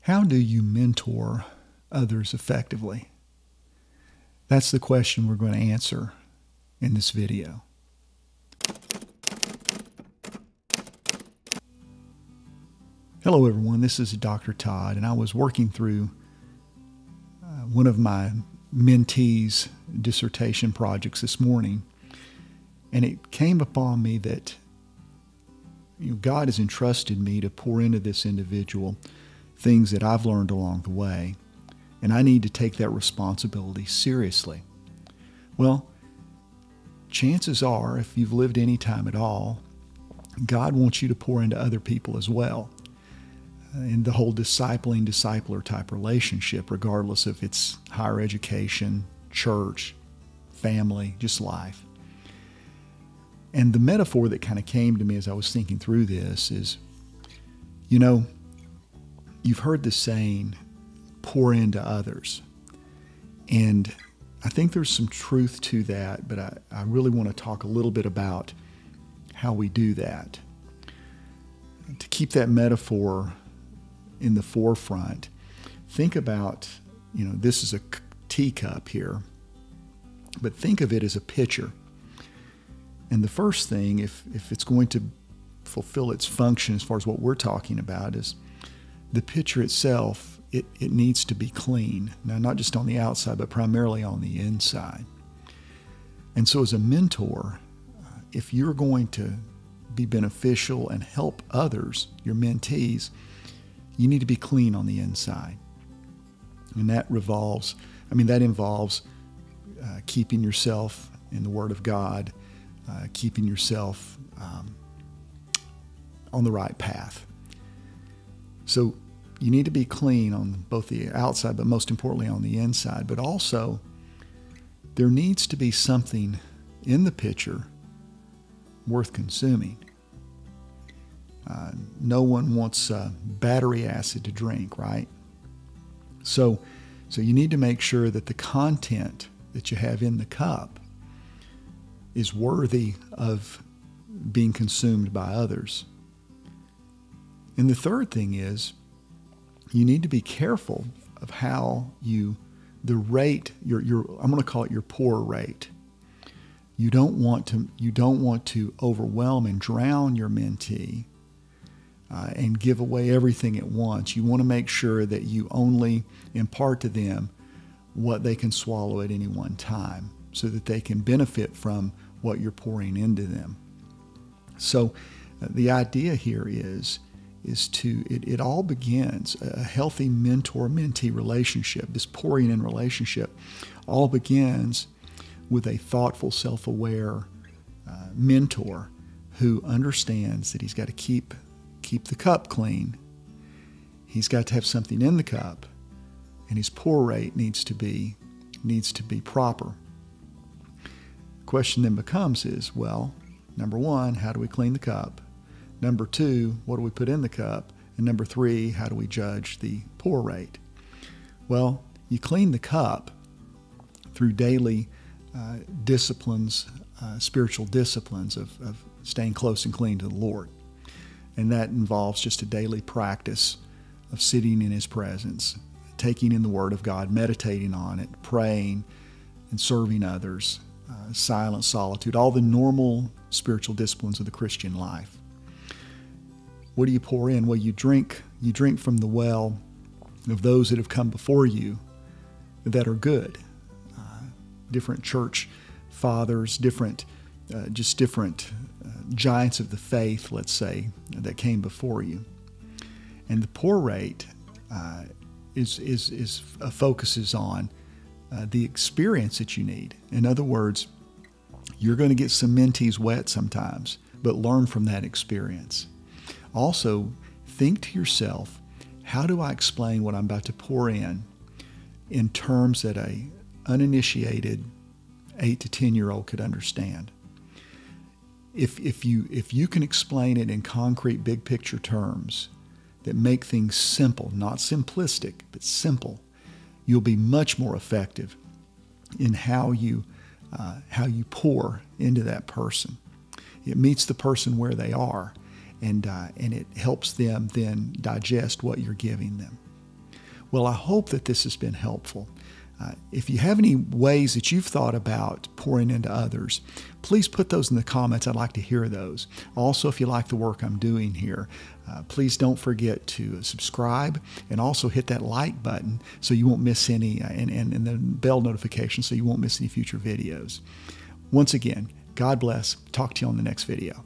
How do you mentor others effectively? That's the question we're going to answer in this video. Hello everyone, this is Dr. Todd, and I was working through one of my mentees' dissertation projects this morning, and it came upon me that God has entrusted me to pour into this individual things that I've learned along the way, and I need to take that responsibility seriously. Well, chances are, if you've lived any time at all, God wants you to pour into other people as well. In the whole discipler type relationship, regardless if it's higher education, church, family, just life. And the metaphor that kind of came to me as I was thinking through this is, you've heard the saying, pour into others. And I think there's some truth to that, but I really want to talk a little bit about how we do that. To keep that metaphor in the forefront, think about, this is a teacup here, but think of it as a pitcher. And the first thing, if it's going to fulfill its function as far as what we're talking about, is the pitcher itself, it needs to be clean. Now, not just on the outside, but primarily on the inside. And so as a mentor, if you're going to be beneficial and help others, your mentees, you need to be clean on the inside. And that involves keeping yourself in the Word of God, keeping yourself on the right path. So you need to be clean on both the outside, but most importantly on the inside. But also, there needs to be something in the pitcher worth consuming. No one wants battery acid to drink, right? So you need to make sure that the content that you have in the cup is worthy of being consumed by others. And the third thing is, you need to be careful of how I'm going to call it your pour rate. You don't want to overwhelm and drown your mentee and give away everything at once. You want to make sure that you only impart to them what they can swallow at any one time, so that they can benefit from what you're pouring into them. So the idea here is it all begins, a healthy mentor-mentee relationship, this pouring in relationship, all begins with a thoughtful, self-aware mentor who understands that he's got to keep the cup clean. He's got to have something in the cup, and his pour rate needs to be proper. The question then becomes well, number one, how do we clean the cup? Number two, what do we put in the cup? And number three, how do we judge the pour rate? Well, you clean the cup through daily disciplines, spiritual disciplines of staying close and clean to the Lord. And that involves just a daily practice of sitting in His presence, taking in the Word of God, meditating on it, praying and serving others, silence, solitude, all the normal spiritual disciplines of the Christian life. What do you pour in? Well, you drink from the well of those that have come before you that are good. Different church fathers, different giants of the faith, let's say, that came before you. And the pour rate focuses on the experience that you need. In other words, you're going to get some mentees wet sometimes, but learn from that experience. Also, think to yourself, how do I explain what I'm about to pour in terms that a uninitiated 8 to 10-year-old could understand? If you can explain it in concrete, big picture terms that make things simple, not simplistic, but simple, you'll be much more effective in how you pour into that person. It meets the person where they are, and it helps them then digest what you're giving them. Well, I hope that this has been helpful. If you have any ways that you've thought about pouring into others, please put those in the comments. I'd like to hear those. Also, if you like the work I'm doing here, please don't forget to subscribe and also hit that like button so you won't miss any, and the bell notification so you won't miss any future videos. Once again, God bless. Talk to you on the next video.